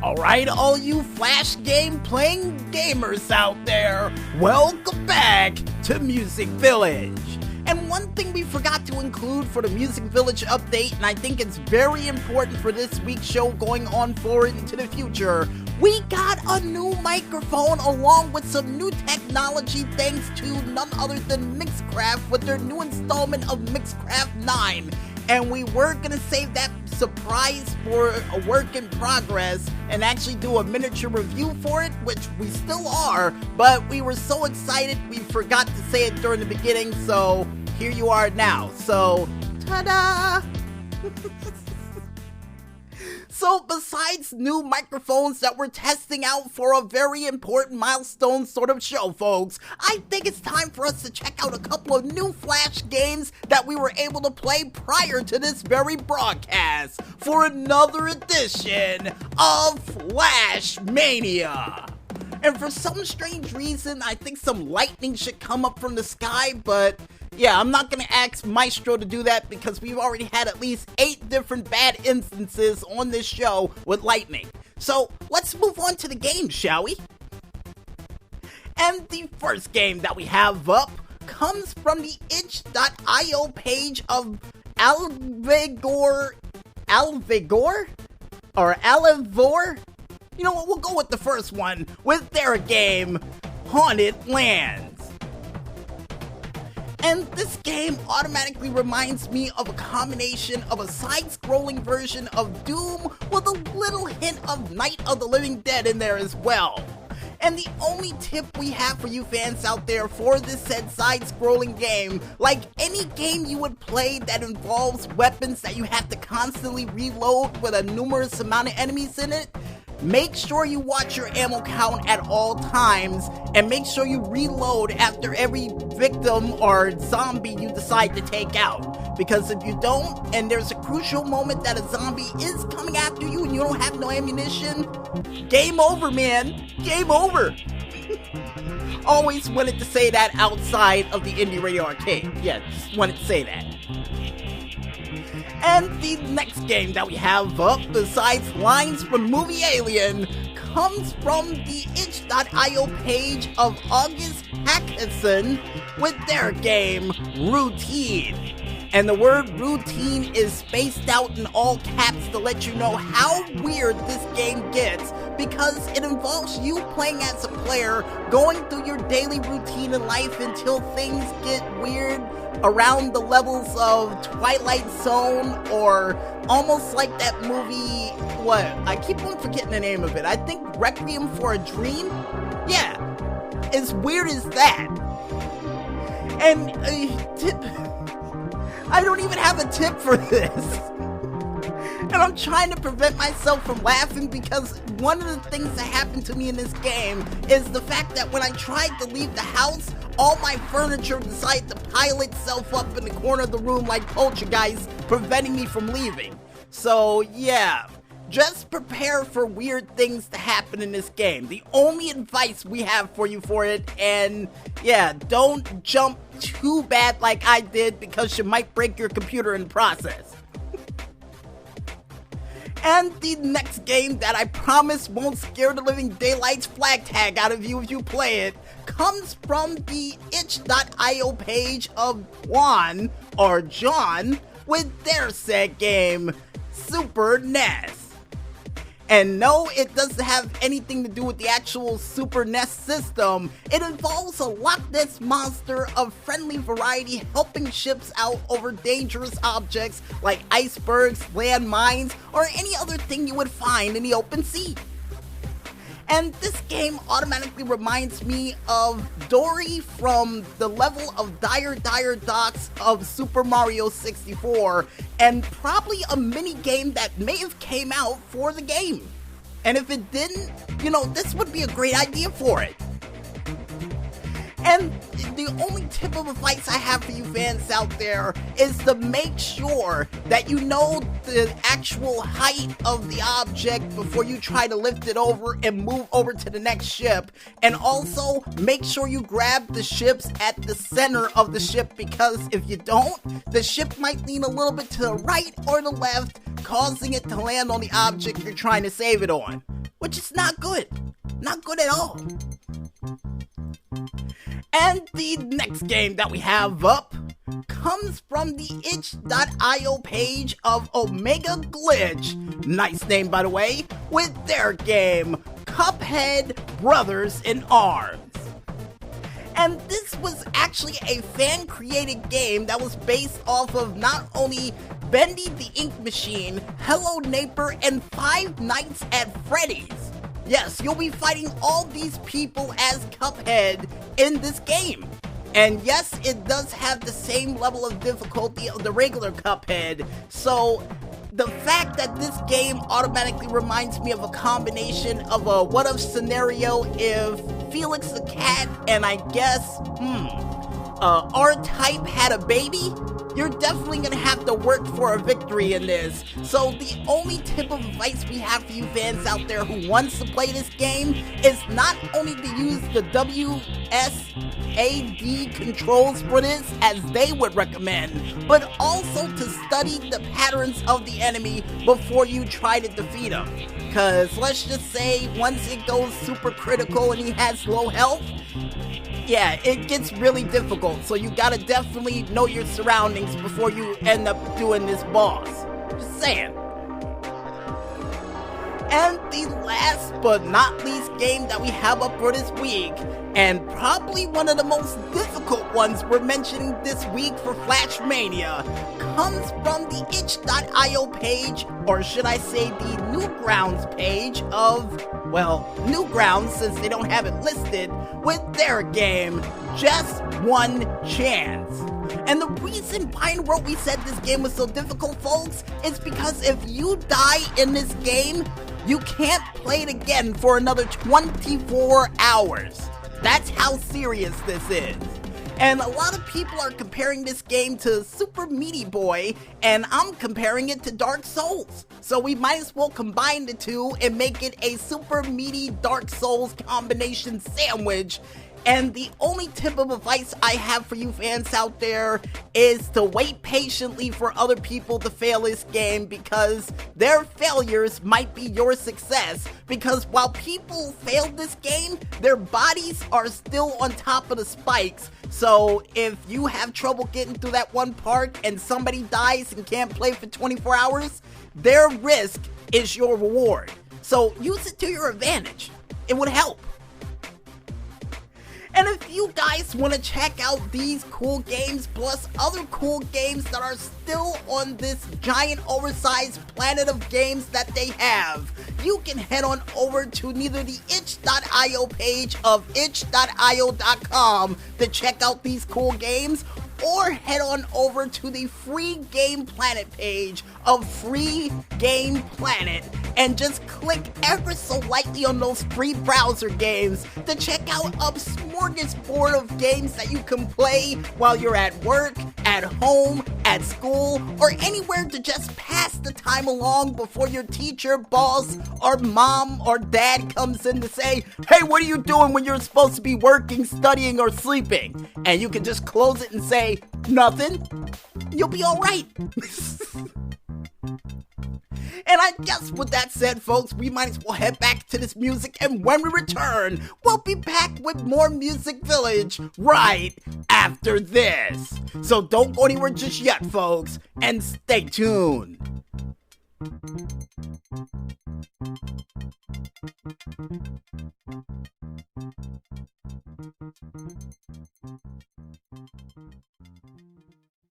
Alright, all you Flash game playing gamers out there, welcome back to MusicVillage. And one thing we forgot to include for the MusicVillage update, and I think it's very important for this week's show going on forward into the future, we got a new microphone along with some new technology thanks to none other than Mixcraft with their new installment of Mixcraft 9. And we were gonna save that surprise for a work in progress and actually do a miniature review for it, which we still are, but we were so excited we forgot to say it during the beginning, so here you are now. So, ta-da! So besides new microphones that we're testing out for a very important milestone sort of show, folks, I think it's time for us to check out a couple of new Flash games that we were able to play prior to this very broadcast for another edition of Flashmania. And for some strange reason, I think some lightning should come up from the sky, but yeah, I'm not gonna ask Maestro to do that because we've already had at least 8 different bad instances on this show with lightning. So let's move on to the game, shall we? And the first game that we have up comes from the itch.io page of Alvigor? Or Alivor? You know what, we'll go with the first one with their game, Haunted Lands. And this game automatically reminds me of a combination of a side-scrolling version of Doom with a little hint of Night of the Living Dead in there as well. And the only tip we have for you fans out there for this said side-scrolling game, like any game you would play that involves weapons that you have to constantly reload with a numerous amount of enemies in it, make sure you watch your ammo count at all times, and make sure you reload after every victim or zombie you decide to take out. Because if you don't, and there's a crucial moment that a zombie is coming after you and you don't have no ammunition, game over, man. Game over. Always wanted to say that outside of the Indie Radio Arcade. Yeah, just wanted to say that. And the next game that we have up, besides lines from movie Alien, comes from the itch.io page of August Hackison with their game, Routine. And the word routine is spaced out in all caps to let you know how weird this game gets, because it involves you playing as a player, going through your daily routine in life until things get weird around the levels of Twilight Zone, or almost like that movie, I keep on forgetting the name of it. I think Requiem for a Dream? Yeah, as weird as that. And I don't even have a tip for this. And I'm trying to prevent myself from laughing because one of the things that happened to me in this game is the fact that when I tried to leave the house, all my furniture decided to pile itself up in the corner of the room like poltergeist, preventing me from leaving. So yeah, just prepare for weird things to happen in this game. The only advice we have for you for it, and yeah, don't jump too bad like I did because you might break your computer in the process. And the next game that I promise won't scare the living daylights flag tag out of you if you play it comes from the itch.io page of Juan, or John, with their said game, Super NES. And no, it doesn't have anything to do with the actual Super NES system. It involves a Loch Ness monster of friendly variety helping ships out over dangerous objects like icebergs, landmines, or any other thing you would find in the open sea. And this game automatically reminds me of Dory from the level of Dire Docks of Super Mario 64, and probably a mini game that may have came out for the game. And if it didn't, you know, this would be a great idea for it. And the only tip of advice I have for you fans out there is to make sure that you know the actual height of the object before you try to lift it over and move over to the next ship. And also make sure you grab the ships at the center of the ship, because if you don't, the ship might lean a little bit to the right or the left, causing it to land on the object you're trying to save it on. which is not good. Not good at all. And the next game that we have up comes from the itch.io page of Omega Glitch, nice name by the way, with their game, Cuphead Brothers in Arms. And this was actually a fan-created game that was based off of not only Bendy the Ink Machine, Hello Neighbor, and Five Nights at Freddy's. Yes, you'll be fighting all these people as Cuphead in this game. And yes, it does have the same level of difficulty of the regular Cuphead, so the fact that this game automatically reminds me of a combination of a what-if scenario if Felix the Cat and I guess, R-Type had a baby, you're definitely gonna have to work for a victory in this. So the only tip of advice we have for you fans out there who wants to play this game is not only to use the WSAD controls for this as they would recommend, but also to study the patterns of the enemy before you try to defeat him. Cause let's just say once it goes super critical and he has low health, yeah, it gets really difficult, so you gotta definitely know your surroundings before you end up doing this boss. Just saying. And the last but not least game that we have up for this week, and probably one of the most difficult ones we're mentioning this week for Flashmania, comes from the itch.io page, or should I say the Newgrounds page of, well, Newgrounds since they don't have it listed, with their game, Just One Chance. And the reason behind what we said this game was so difficult, folks, is because if you die in this game, you can't play it again for another 24 hours. That's how serious this is. And a lot of people are comparing this game to Super Meaty Boy, and I'm comparing it to Dark Souls. So we might as well combine the two and make it a Super Meaty Dark Souls combination sandwich. And the only tip of advice I have for you fans out there is to wait patiently for other people to fail this game, because their failures might be your success. Because while people failed this game, their bodies are still on top of the spikes. So if you have trouble getting through that one part and somebody dies and can't play for 24 hours, their risk is your reward. So use it to your advantage. It would help. And if you guys want to check out these cool games plus other cool games that are still on this giant oversized planet of games that they have, you can head on over to neither the itch.io page of itch.io.com to check out these cool games, or head on over to the Free Game Planet page of Free Game Planet and just click ever so lightly on those free browser games to check out a smorgasbord of games that you can play while you're at work, at home, at school, or anywhere to just pass the time along before your teacher, boss, or mom or dad comes in to say, hey, what are you doing when you're supposed to be working, studying, or sleeping? And you can just close it and say, nothing. You'll be alright. And I guess with that said, folks, we might as well head back to this music, and when we return, we'll be back with more Music Village right after this. So don't go anywhere just yet, folks, and stay tuned.